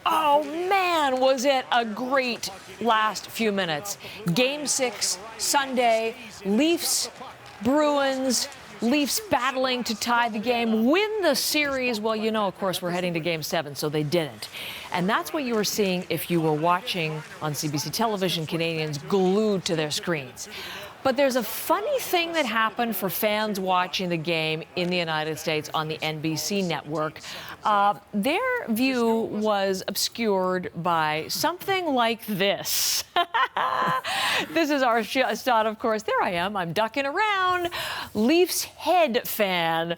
Oh, man, was it a great last few minutes. Game 6, Sunday, Leafs, Bruins, Leafs battling to tie the game, win the series. Well, you know, of course, we're heading to Game 7, so they didn't. And that's what you were seeing if you were watching on CBC Television, Canadians glued to their screens. But there's a funny thing that happened for fans watching the game in the United States on the NBC network. Their view was obscured by something like this. This is our shot, of course. There I am. I'm ducking around. Leafs head fan.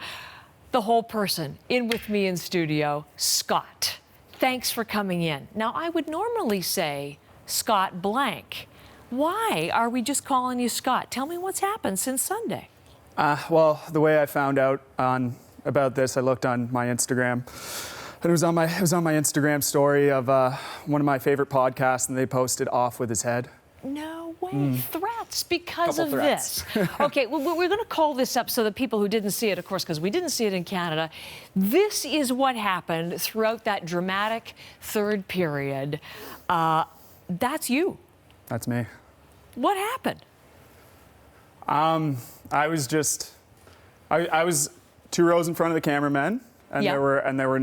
The whole person in with me in studio, Scott. Thanks for coming in. Now, I would normally say Scott blank. Why are we just calling you Scott? Tell me what's happened since Sunday. Well, the way I found out about this, I looked on my Instagram. And it was on my Instagram story of one of my favorite podcasts, and they posted off with his head. No way. Threats because of this. Okay, well, we're going to call this up so that people who didn't see it, of course, because we didn't see it in Canada, this is what happened throughout that dramatic third period. That's you. That's me. What happened? I was two rows in front of the cameramen, and Yeah. there were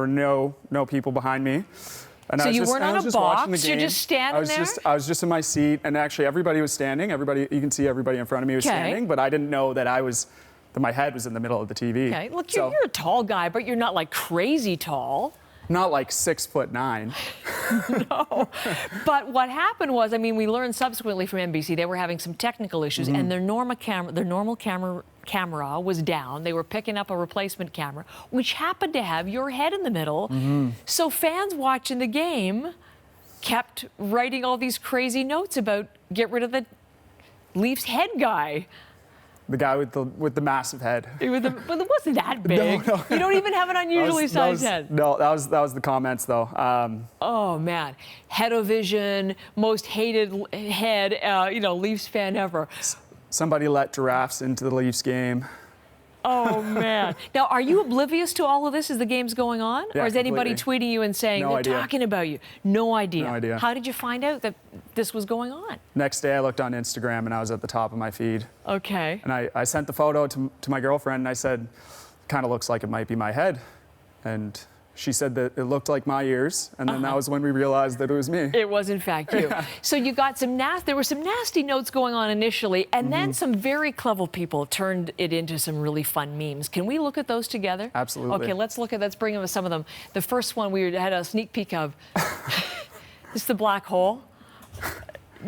no people behind me. And So I was you just, weren't and I on was a just watching box? the You're game. just standing there? I was just in my seat, and actually everybody was standing. You can see everybody in front of me was standing, but I didn't know that my head was in the middle of the TV. Okay, look, So, you're a tall guy, but you're not like crazy tall. not like 6'9". No. But what happened was, I mean, we learned subsequently from NBC they were having some technical issues, and their normal camera was down. They were picking up a replacement camera, which happened to have your head in the middle. So fans watching the game kept writing all these crazy notes about get rid of the Leafs head guy. The guy with the massive head. But it wasn't that big. No. You don't even have an unusually sized head. No, that was the comments though. Oh man, Headovision, most hated head, Leafs fan ever. Somebody let giraffes into the Leafs game. Oh man. Now, are you oblivious to all of this as the game's going on? Yeah, or is anybody completely. tweeting you and saying No they're idea. talking about you? No idea. No idea. How did you find out that this was going on? Next day I looked on Instagram and I was at the top of my feed. Okay. And I sent the photo to my girlfriend and I said, kind of looks like it might be my head. And she said that it looked like my ears. And then that was when we realized that it was me. It was in fact you. Yeah. So you got there were some nasty notes going on initially, and then some very clever people turned it into some really fun memes. Can we look at those together? Absolutely. Okay, let's bring up some of them. The first one we had a sneak peek of. It's the black hole.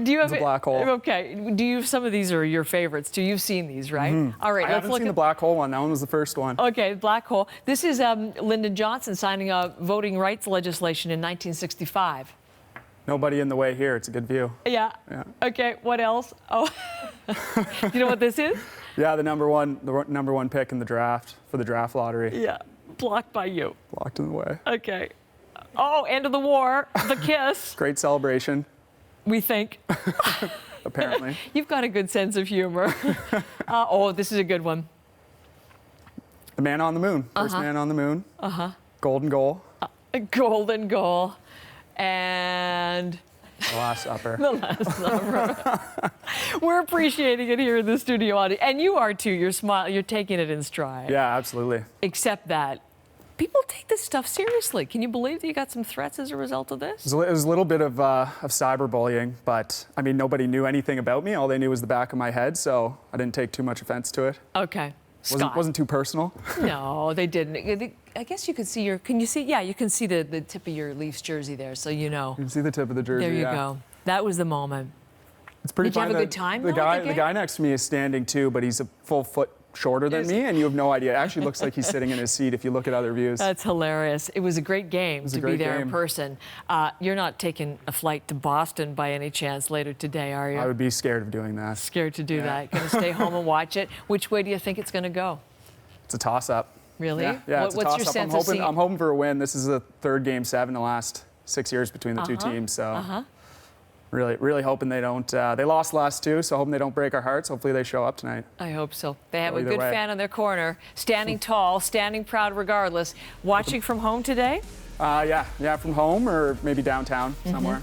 Do you have The black hole. Okay. Do you? Some of these are your favorites too. You've seen these, right? All right. I let's haven't look seen at the black hole one. That one was the first one. Okay, black hole. This is Lyndon Johnson signing voting rights legislation in 1965. Nobody in the way here. It's a good view. Yeah. Okay. What else? Oh, you know what this is? Yeah, the number one pick in the draft for the draft lottery. Yeah. Blocked by you. Blocked in the way. Okay. Oh, end of the war. The kiss. Great celebration, We think. apparently. You've got a good sense of humor. This is a good one. The man on the moon. First man on the moon. Golden goal. A golden goal. And The Last Supper. the last number. We're appreciating it here in the studio audience. And you are too. You're taking it in stride. Yeah, absolutely. Except that people take this stuff seriously. Can you believe that you got some threats as a result of this? It was a little bit of cyberbullying, but I mean, nobody knew anything about me. All they knew was the back of my head, so I didn't take too much offense to it. Okay. Scott. Wasn't too personal. No, they didn't. I guess you could see can you see? Yeah, you can see the tip of your Leafs jersey there, so you know. You can see the tip of the jersey. There you yeah. go. That was the moment. It's pretty Did you have fun a that good time, The though, at the the guy next to me is standing too, but he's a full foot shorter than me, and you have no idea. It actually looks like he's sitting in his seat if you look at other views. That's hilarious. It was a great game to be there in game. person. You're not taking a flight to Boston by any chance later today, are you? I would be scared of doing that. Scared to do that. Going to stay home and watch it. Which way do you think it's going to go? It's a toss-up. Really? Yeah, it's a What's your toss-up. sense of seeing? I'm hoping for a win. This is the third Game 7 in the last 6 years between the two teams, so really hoping they don't. They lost the last two, so hoping they don't break our hearts. Hopefully they show up tonight. I hope so. They have Well, a either good way. fan in their corner, standing tall, standing proud regardless. Watching from home today? Yeah, from home or maybe downtown somewhere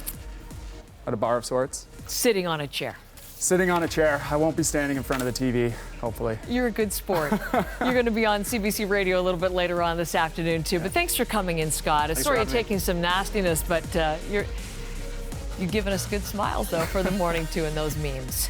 at a bar of sorts. Sitting on a chair. Sitting on a chair. I won't be standing in front of the TV, hopefully. You're a good sport. You're going to be on CBC Radio a little bit later on this afternoon, too. But thanks for coming in, Scott. Sorry you're taking some nastiness, but you've given us good smiles, though, for the morning, too, in those memes.